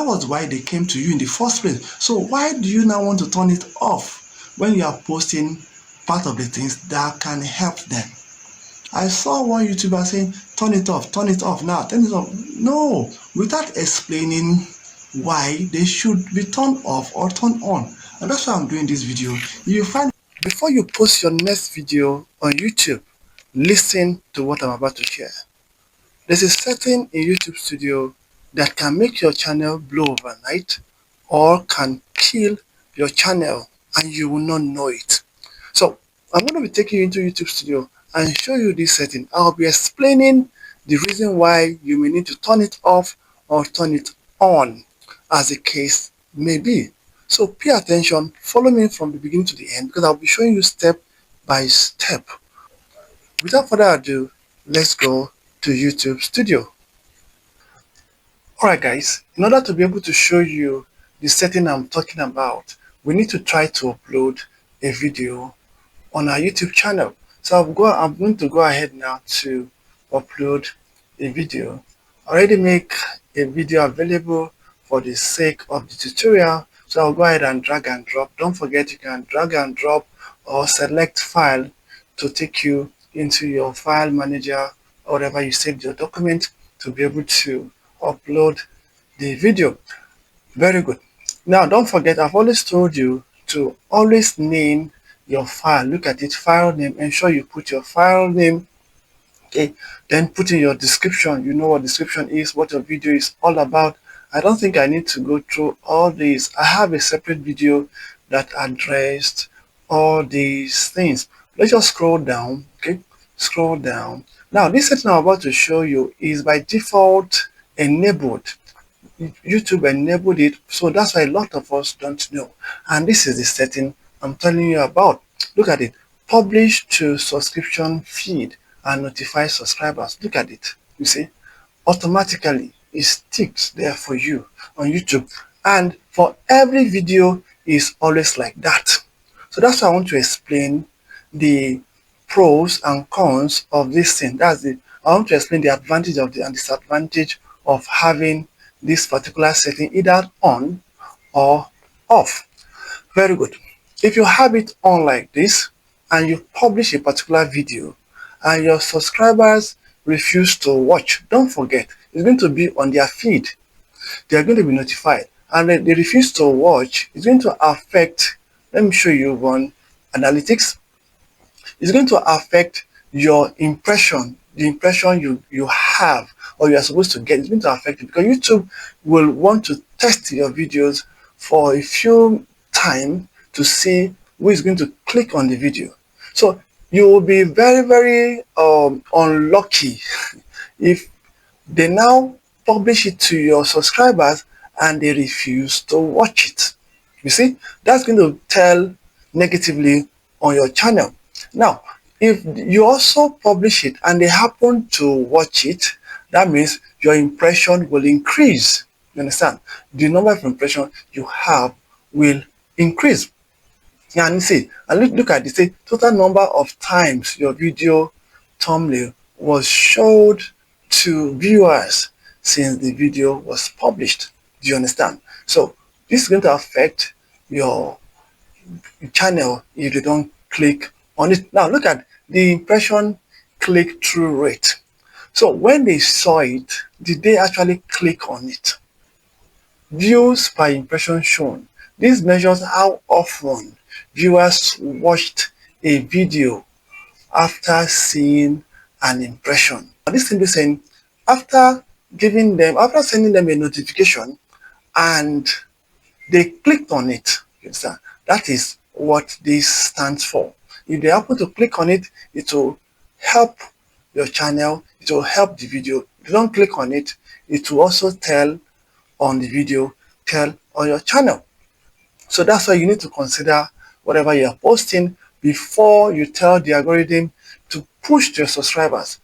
was why they came to you in the first place. So why do you now want to turn it off when you are posting part of the things that can help them? I saw one YouTuber saying, turn it off now, turn it off. No, without explaining why they should be turned off or turned on. And that's why I'm doing this video. You find before you post your next video on YouTube, listen to what I'm about to share. There's a setting in YouTube Studio that can make your channel blow overnight or can kill your channel and you will not know it. So I'm going to be taking you into YouTube Studio and show you this setting. I'll be explaining the reason why you may need to turn it off or turn it on as the case may be. So pay attention, follow me from the beginning to the end because I'll be showing you step by step. Without further ado, let's go to YouTube Studio. Alright guys, in order to be able to show you the setting I'm talking about, we need to try to upload a video on our YouTube channel. So I'm going to go ahead now to upload a video. I already make a video available for the sake of the tutorial. So I'll go ahead and drag and drop. Don't forget you can drag and drop or select file to take you into your file manager or wherever you saved your document to be able to upload the video. Very good. Now don't forget, I've always told you to always name your file. Look at it, file name. Ensure you put your file name. Okay, then put in your description. You know what description is, what your video is all about. I don't think I need to go through all these. I have a separate video that addressed all these things. Let's just scroll down. Okay, scroll down. Now this setting I'm about to show you is by default enabled. YouTube enabled it, so that's why a lot of us don't know. And this is the setting I'm telling you about. Look at it. Publish to subscription feed and notify subscribers. Look at it. You see, automatically it sticks there for you on YouTube, and for every video is always like that. So that's why I want to explain the pros and cons of this thing. I want to explain the advantage of and disadvantage of having this particular setting either on or off. Very good. If you have it on like this and you publish a particular video and your subscribers refuse to watch, don't forget, it's going to be on their feed. They are going to be notified, and they refuse to watch. It's going to affect, let me show you one analytics. It's going to affect your impression, the impression you have or you are supposed to get. It's going to affect it because YouTube will want to test your videos for a few time to see who is going to click on the video. So you will be very unlucky if they now publish it to your subscribers and they refuse to watch it. You see, that's going to tell negatively on your channel. Now if you also publish it and they happen to watch it, that means your impression will increase. You understand? The number of impressions you have will increase. And you see, and look at this, total number of times your video thumbnail was showed to viewers since the video was published. Do you understand? So this is going to affect your channel if you don't click on it. Now look at the impression click-through rate. So when they saw it, did they actually click on it? Views per impression shown. This measures how often viewers watched a video after seeing an impression. Now, this thing is saying after sending them a notification and they clicked on it. You understand? That is what this stands for. If they happen to click on it, it will help your channel, it will help the video. If you don't click on it, it will also tell on the video, tell on your channel. So that's why you need to consider whatever you're posting before you tell the algorithm to push to your subscribers.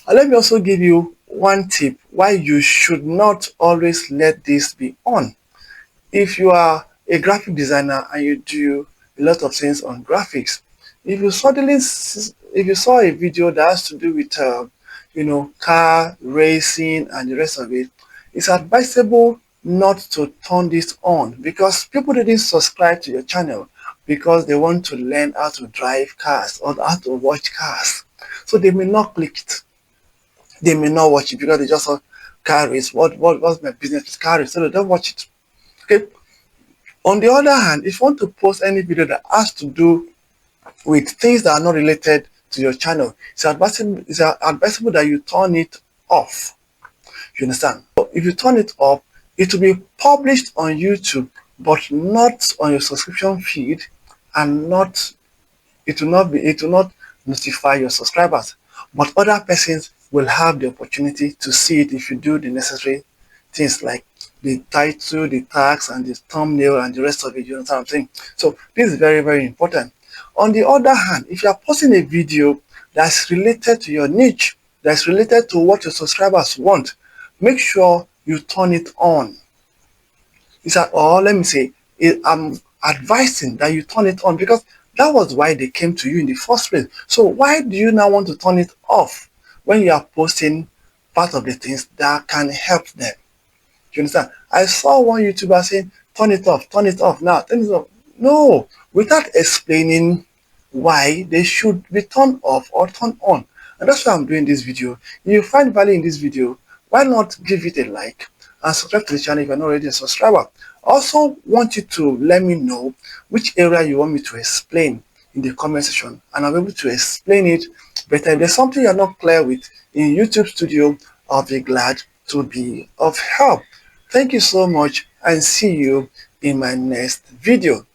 And let me also give you one tip why you should not always let this be on. If you are a graphic designer and you do a lot of things on graphics, if you saw a video that has to do with car racing and the rest of it, it's advisable not to turn this on, because people didn't subscribe to your channel because they want to learn how to drive cars or how to watch cars. So they may not click it. They may not watch it because they just saw car race. What's my business with car race? So they don't watch it. Okay. On the other hand, if you want to post any video that has to do with things that are not related to your channel, it's advisable that you turn it off. You understand? So if you turn it off, it will be published on YouTube, but not on your subscription feed, and not it will not notify your subscribers. But other persons will have the opportunity to see it if you do the necessary things like the title, the tags, and the thumbnail, and the rest of it. You understand what I'm saying? So this is very, very important. On the other hand, if you are posting a video that's related to your niche, that's related to what your subscribers want, make sure you turn it on. Or let me say, I'm advising that you turn it on, because that was why they came to you in the first place. So why do you now want to turn it off when you are posting part of the things that can help them? Do you understand? I saw one YouTuber saying, turn it off now, turn it off. No, without explaining why they should be turned off or turned on. And that's why I'm doing this video. If you find value in this video, why not give it a like and subscribe to the channel if you're not already a subscriber. I also want you to let me know which area you want me to explain in the comment section, and I'll be able to explain it better. If there's something you're not clear with in YouTube Studio, I'll be glad to be of help. Thank you so much, and see you in my next video.